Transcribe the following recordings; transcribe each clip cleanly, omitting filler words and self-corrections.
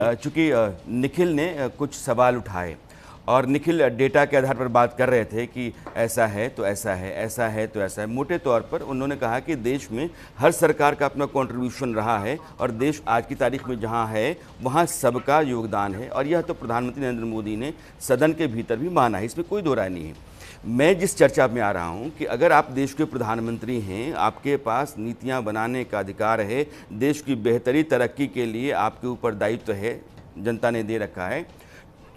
चूंकि निखिल ने कुछ सवाल उठाए और निखिल डेटा के आधार पर बात कर रहे थे कि ऐसा है तो ऐसा है, ऐसा है तो ऐसा है। मोटे तौर पर उन्होंने कहा कि देश में हर सरकार का अपना कंट्रीब्यूशन रहा है और देश आज की तारीख में जहां है वहां सबका योगदान है, और यह तो प्रधानमंत्री नरेंद्र मोदी ने सदन के भीतर भी माना है, इसमें कोई दो राय नहीं है। मैं जिस चर्चा में आ रहा हूं कि अगर आप देश के प्रधानमंत्री हैं, आपके पास नीतियां बनाने का अधिकार है, देश की बेहतरी तरक्की के लिए आपके ऊपर दायित्व है, जनता ने दे रखा है,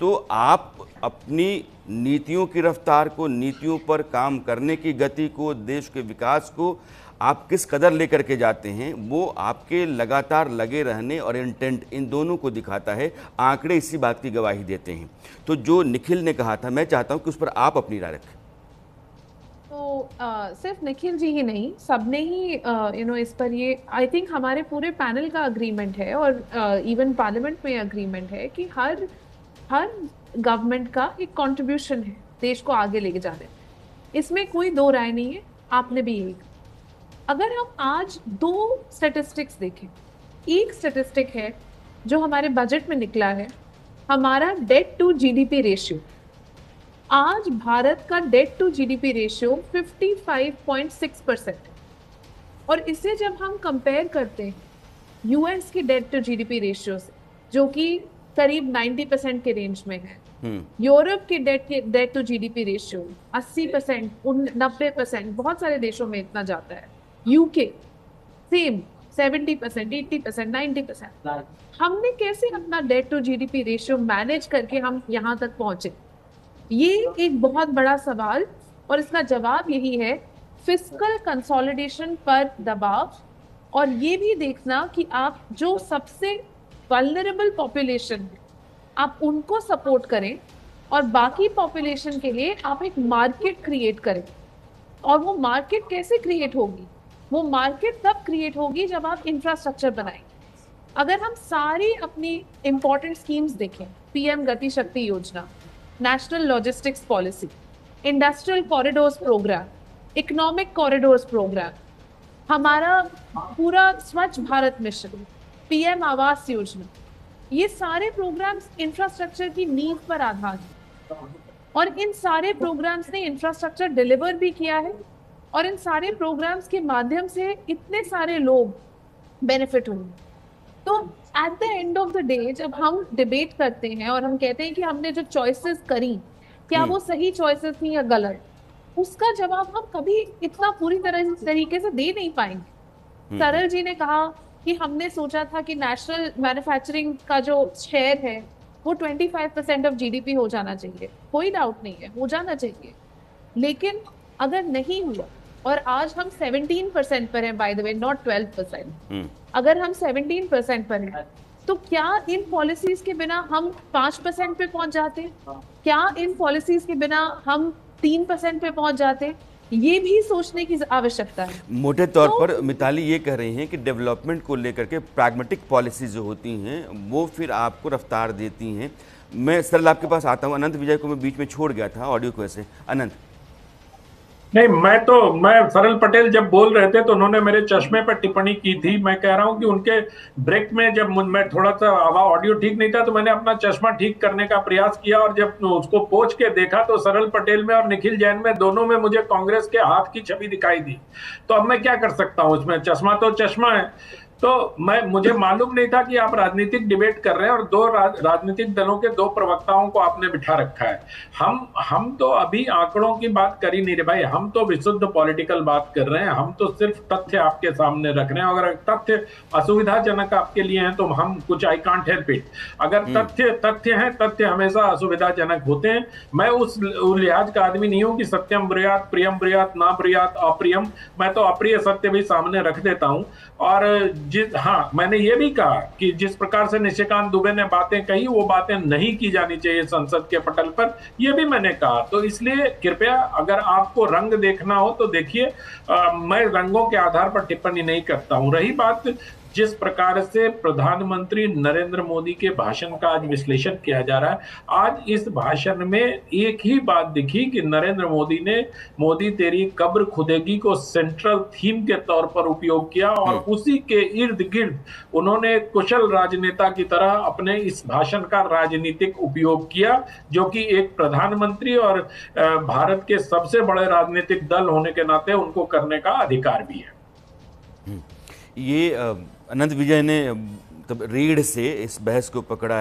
तो आप अपनी नीतियों की रफ्तार को, नीतियों पर काम करने की गति को, देश के विकास को आप किस कदर लेकर के जाते हैं, वो आपके लगातार लगे रहने और इंटेंट, इन दोनों को दिखाता है। आंकड़े इसी बात की गवाही देते हैं। तो जो निखिल ने कहा था, मैं चाहता हूं कि उस पर आप अपनी राय रखें। तो सिर्फ निखिल जी ही नहीं, सबने ही इस पर ये आई थिंक हमारे पूरे पैनल का अग्रीमेंट है और इवन पार्लियामेंट में अग्रीमेंट है कि हर गवर्नमेंट का एक कंट्रीब्यूशन है देश को आगे लेके जाने में। इसमें कोई दो राय नहीं है, आपने भी यही कहा। अगर हम आज दो स्टैटिस्टिक्स देखें, एक स्टैटिस्टिक है जो हमारे बजट में निकला है, हमारा डेट टू जीडीपी रेशियो। आज भारत का डेट टू जीडीपी रेशियो 55.6% है, और इसे जब हम कंपेयर करते हैं यूएस की डेट टू जीडीपी रेशियो से, जो कि करीब 90% के रेंज में है, यूरोप की डेट टू जीडीपी रेशियो 80%, 90%, बहुत सारे देशों में इतना जाता है, यूके सेम 70%, 80%, 90%। हमने कैसे अपना debt to GDP ratio manage करके हम यहाँ तक पहुंचे, ये एक बहुत बड़ा सवाल, और इसका जवाब यही है फिस्कल कंसोलिडेशन पर दबाव, और ये भी देखना कि आप जो सबसे वल्नरेबल पॉपुलेशन है आप उनको सपोर्ट करें, और बाकी पॉपुलेशन के लिए आप एक मार्केट क्रिएट करें। और वो मार्केट कैसे क्रिएट होगी? वो मार्केट तब क्रिएट होगी जब आप इंफ्रास्ट्रक्चर बनाएंगे। अगर हम सारी अपनी इंपॉर्टेंट स्कीम्स देखें, पीएम गति शक्ति योजना, national logistics policy, industrial corridors program, economic corridors program, हमारा पूरा स्वच्छ भारत मिशन, पीएम आवास योजना, ये सारे प्रोग्राम्स इंफ्रास्ट्रक्चर की नींव पर आधारित हैं, और इन सारे प्रोग्राम्स ने इंफ्रास्ट्रक्चर डिलीवर भी किया है, और इन सारे प्रोग्राम्स के माध्यम से इतने सारे लोग बेनिफिट हुए। तो at the end of the day जब हम डिबेट करते हैं और हम कहते हैं कि हमने जो चॉइसेस करी, क्या वो सही चॉइसेस थी या गलत, उसका जवाब हम कभी इतना पूरी तरीके से दे नहीं पाएंगे। सरल जी ने कहा कि हमने सोचा था कि नेशनल मैन्युफैक्चरिंग का जो शेयर है वो 25% ऑफ जीडीपी हो जाना चाहिए, कोई डाउट नहीं है, हो जाना चाहिए। लेकिन अगर नहीं हुआ, और आज हम 17% पर हैं, बाय द वे नॉट 12%, अगर हम 17% पर हैं, तो क्या इन पॉलिसीज के बिना हम 5% पे पहुंच जाते? क्या इन पॉलिसीज के बिना हम 3% पे पहुंच जाते? ये भी सोचने की आवश्यकता है। मोटे तौर पर मिताली ये कह रही हैं कि डेवलपमेंट को लेकर के प्रैग्मेटिक पॉलिसी जो होती हैं वो फिर आपको रफ्तार देती हैं। मैं सरल आपके पास आता हूँ। अनंत विजय को मैं बीच में छोड़ गया था ऑडियो को ऐसे। अनंत। नहीं, मैं सरल पटेल जब बोल रहे थे तो उन्होंने मेरे चश्मे पर टिप्पणी की थी। मैं कह रहा हूं कि उनके ब्रेक में जब मैं थोड़ा सा ऑडियो ठीक नहीं था तो मैंने अपना चश्मा ठीक करने का प्रयास किया, और जब उसको पोंछ के देखा तो सरल पटेल में और निखिल जैन में, दोनों में मुझे कांग्रेस के हाथ की छवि दिखाई दी। तो अब मैं क्या कर सकता हूं, उसमें चश्मा तो चश्मा है। तो मुझे मालूम नहीं था कि आप राजनीतिक डिबेट कर रहे हैं और दो राजनीतिक दलों के दो प्रवक्ताओं को आपने बिठा रखा है। हम तो अभी आंकड़ों की बात कर ही नहीं रहे भाई, हम तो विशुद्ध पॉलिटिकल बात कर रहे हैं। हम तो सिर्फ तथ्य आपके सामने रख रहे हैं। अगर तथ्य असुविधाजनक आपके लिए हैं तो हम कुछ, आई कांट हेल्प इट। अगर तथ्य हैं, तथ्य हमेशा असुविधाजनक होते हैं। मैं उस लिहाज का आदमी नहीं हूं कि सत्यम ब्रूयात, प्रियम ब्रूयात, ना ब्रूयात अप्रियम। मैं तो अप्रिय सत्य भी सामने रख देता हूं। और हाँ, मैंने ये भी कहा कि जिस प्रकार से निशिकांत दुबे ने बातें कही, वो बातें नहीं की जानी चाहिए संसद के पटल पर, ये भी मैंने कहा। तो इसलिए कृपया, अगर आपको रंग देखना हो तो देखिए, मैं रंगों के आधार पर टिप्पणी नहीं करता हूं। रही बात जिस प्रकार से प्रधानमंत्री नरेंद्र मोदी के भाषण का आज विश्लेषण किया जा रहा है, आज इस भाषण में एक ही बात दिखी कि नरेंद्र मोदी ने मोदी तेरी कब्र खुदेगी को सेंट्रल थीम के तौर पर उपयोग किया और उसी के इर्द गिर्द उन्होंने कुशल राजनेता की तरह अपने इस भाषण का राजनीतिक उपयोग किया, जो कि एक प्रधानमंत्री और भारत के सबसे बड़े राजनीतिक दल होने के नाते उनको करने का अधिकार भी है। ये अनंत विजय ने तब रीढ़ से इस बहस को पकड़ा